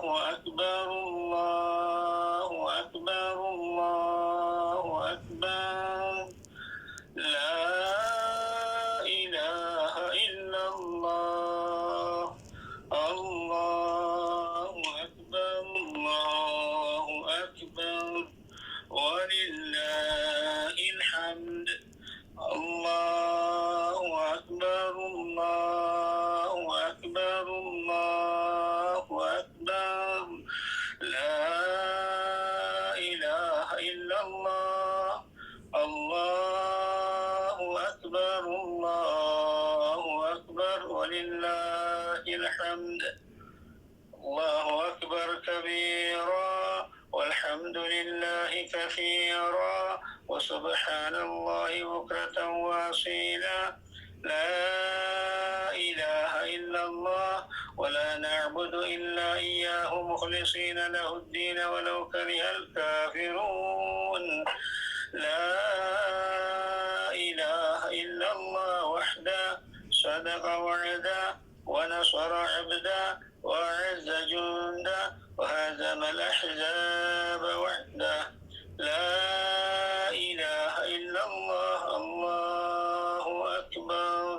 أكبر الله أكبر الله أكبر لا إله إلا الله الله أكبر الله أكبر ولله الحمد الله أكبر الله أكبر الله أكبر لا إله إلا الله الله أكبر الله أكبر ولله الحمد الله أكبر كبيرا والحمد لله كثيرا وسبحان الله بكرة وأصيلا لا إله إلا الله ولا نعبد إلا إياه مخلصين له الدين ولو كره الكافرون لا إله إلا الله وحده صدق وعدا ونصر عبدا وأعز جندا وهزم الأحزاب وحده لا إله إلا الله الله أكبر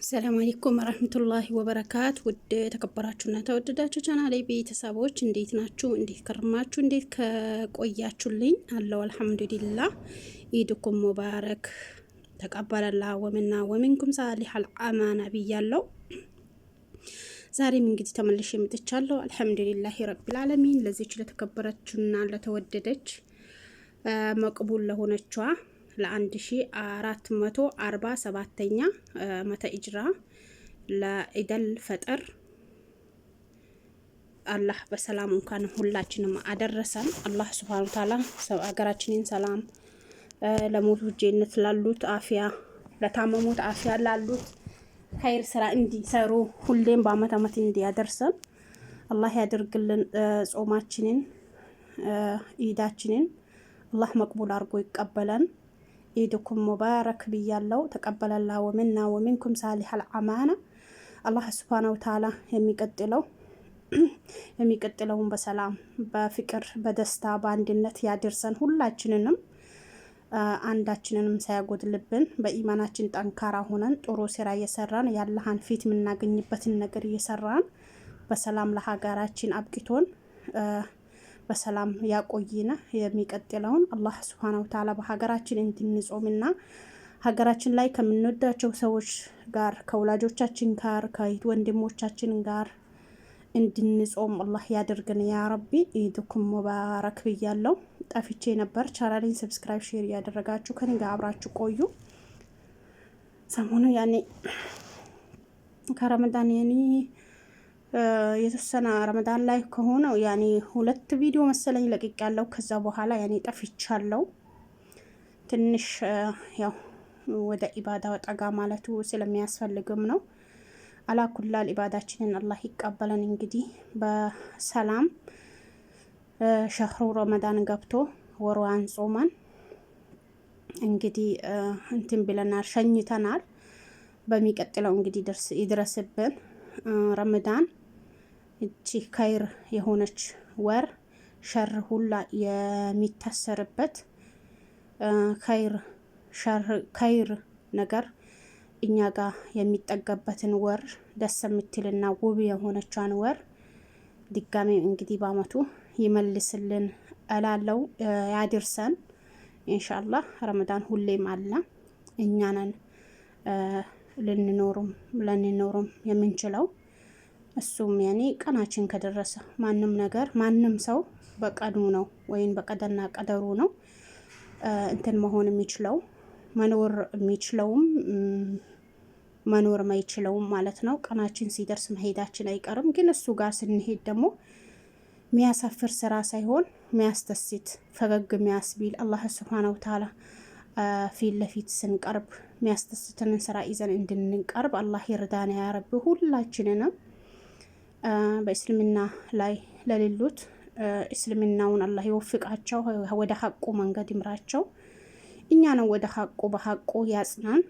ሰላም አለይኩም ወራህመቱላሂ ወበረካቱ። ውድ ተከበራችሁና ተወደዳችሁ ቻናሌ ቤተሰቦች እንዴት ናችሁ? እንዴት ከርማችሁ? እንዴት ከቆያችሁልኝ? አለው አልሐምዱሊላህ። ኢድኩም ሙባረክ ተቀበለላህ ወመና ወሚንኩም ሳሊሐል አማና ብያለሁ። ዛሬም እንግዲህ ተመልሼ መጥቻለሁ። አልሐምዱሊላህ ረቢል ዓለሚን ለዚች ለተከበረችውና ለተወደደች መቅቡል ለሆነችዋ ለ1447ኛ መተ ኢጅራ ለኢደል ፈጥር አላህ በሰላም እንኳን ሁላችንም አደረሰን። አላህ ሱብሃነሁ ወተዓላ ሀገራችንን ሰላም፣ ለሞቱ ጀነት ላሉት አፊያ፣ ለታመሙት አፊያ ላሉት ኸይር ስራ እንዲሰሩ ሁሌም በአመት አመት እንዲያደርሰን አላህ ያደርግልን። ጾማችንን ኢዳችንን አላህ መቅቡል አድርጎ ይቀበለን። ኢድኩም ሙባረክ ብያለው። ተቀበለላ ወመና ወሚንኩም ሳሊሐል አማና። አላህ ሱብሃነሁ ወተዓላ የሚቀጥለውን በሰላም በፍቅር በደስታ በአንድነት ያደርሰን። ሁላችንንም አንዳችንንም ሳያጎድልብን በኢማናችን ጠንካራ ሆነን ጥሩ ስራ እየሰራን ያለህን ፊት የምናገኝበትን ነገር እየሰራን በሰላም ለሀገራችን አብቅቶን በሰላም ያቆይነ። የሚቀጥለውን አላህ ሱብሃነሁ ወተዓላ በሀገራችን እንድንጾምና ሀገራችን ላይ ከምንወዳቸው ሰዎች ጋር ከወላጆቻችን ጋር ከወንድሞቻችን ጋር እንድንጾም አላህ ያደርገን ያ ረቢ። ኢድኩም ሙባረክ ብያለሁ። ጠፍቼ ነበር። ቻናሌን ሰብስክራይብ፣ ሼር እያደረጋችሁ ከኔ ጋር አብራችሁ ቆዩ። ሰሞኑ ያኔ ከረመዳን የተወሰነ ረመዳን ላይ ከሆነው ያኔ 2 ቪዲዮ መሰለኝ ለቅቅ ያለው። ከዛ በኋላ ያኔ ጠፍቻለሁ። ትንሽ ያው ወደ ኢባዳ ጠጋ ማለቱ ስለሚያስፈልግም ነው። አላኩላል ኢባዳችንን አላህ ይቀበለን። እንግዲህ በሰላም ሸህሩ ረመዳን ገብቶ ወሯን ጾመን እንግዲህ እንትን ብለናል፣ ሸኝተናል። በሚቀጥለው እንግዲህ ይድረስብን ረመዳን። እቺ ኸይር የሆነች ወር ሸር ሁላ የሚታሰርበት ኸይር ነገር እኛ ጋር የሚጠገበትን ወር ደስ የምትልና ውብ የሆነቿን ወር ድጋሜ እንግዲህ በአመቱ ይመልስልን እላለው። ያድርሰን ኢንሻአላህ። ረመዳን ሁሌም አለ። እኛንን ልንኖርም የምንችለው እሱም ያኔ ቀናችን ከደረሰ ማንም ሰው በቀኑ ነው ወይም በቀደና ቀደሩ ነው እንትን መሆን የሚችለው መኖር የሚችለውም መኖር ማይችለውም ማለት ነው። ቀናችን ሲደርስ መሄዳችን አይቀርም። ግን እሱ ጋር ስንሄድ ደግሞ የሚያሳፍር ስራ ሳይሆን የሚያስደስት ፈገግ የሚያስቢል አላህ ሱብሃነሁ ወተዓላ ፊት ለፊት ስንቀርብ የሚያስደስተንን ስራ ይዘን እንድንቀርብ አላህ ይርዳን ያ ረቢ። ሁላችንንም በእስልምና ላይ ለሌሉት እስልምናውን አላህ ይወፍቃቸው፣ ወደ ሐቁ መንገድ ይምራቸው። እኛንም ወደ ሐቁ በሐቁ ያጽናን።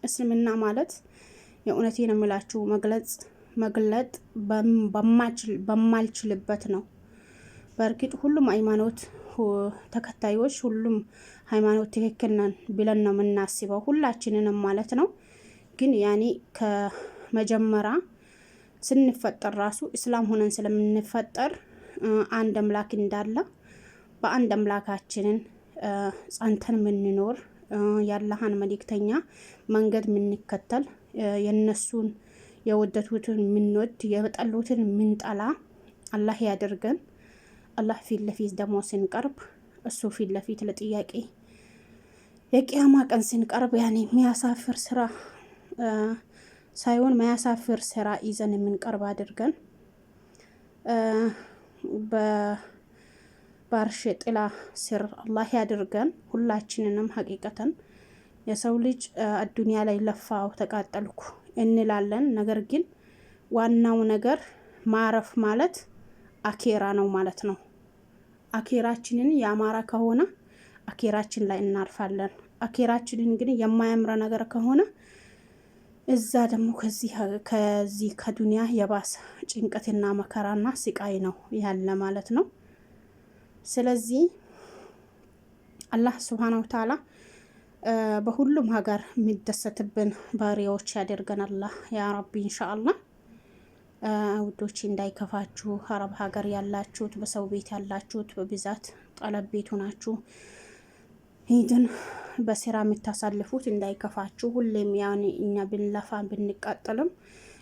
እስልምና ማለት የእውነቴን የምላችሁ መግለጥ በማልችልበት ነው። በእርግጥ ሁሉም ሃይማኖት ተከታዮች ሁሉም ሃይማኖት ትክክል ነን ብለን ነው የምናስበው ሁላችንንም ማለት ነው። ግን ያኔ ከመጀመሪያ ስንፈጠር ራሱ እስላም ሆነን ስለምንፈጠር አንድ አምላክ እንዳለ በአንድ አምላካችንን ጸንተን የምንኖር የአላህን መልእክተኛ መንገድ የምንከተል የነሱን የወደዱትን የምንወድ የጠሉትን የምንጠላ አላህ ያደርገን። አላህ ፊት ለፊት ደግሞ ስንቀርብ እሱ ፊት ለፊት ለጥያቄ የቂያማ ቀን ስንቀርብ ያኔ የሚያሳፍር ስራ ሳይሆን ማያሳፍር ስራ ይዘን የምንቀርብ አድርገን በአርሽ ጥላ ስር አላህ ያድርገን ሁላችንንም። ሀቂቀተን የሰው ልጅ አዱንያ ላይ ለፋው ተቃጠልኩ እንላለን። ነገር ግን ዋናው ነገር ማረፍ ማለት አኬራ ነው ማለት ነው። አኬራችንን ያማረ ከሆነ አኬራችን ላይ እናርፋለን። አኬራችንን ግን የማያምረ ነገር ከሆነ እዛ ደግሞ ከዚህ ከዱንያ የባሰ ጭንቀትና መከራና ስቃይ ነው ያለ ማለት ነው። ስለዚህ አላህ ሱብሃነሁ ወተዓላ በሁሉም ሀገር የሚደሰትብን ባሪያዎች ያደርገን አላህ ያ ረቢ ኢንሻአላህ። ውዶች እንዳይከፋችሁ፣ አረብ ሀገር ያላችሁት፣ በሰው ቤት ያላችሁት በብዛት ጠለብ ቤት ሆናችሁ ሂድን በስራ የምታሳልፉት እንዳይከፋችሁ። ሁሌም ያኔ እኛ ብንለፋ ብንቃጠልም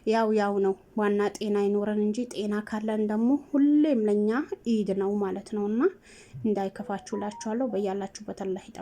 ያው ነው። ዋና ጤና ይኖረን እንጂ ጤና ካለን ደግሞ ሁሌም ለኛ ኢድ ነው ማለት ነውና እንዳይከፋችሁ ላችኋለሁ። በያላችሁበት አላህ ይጠብቃችሁ።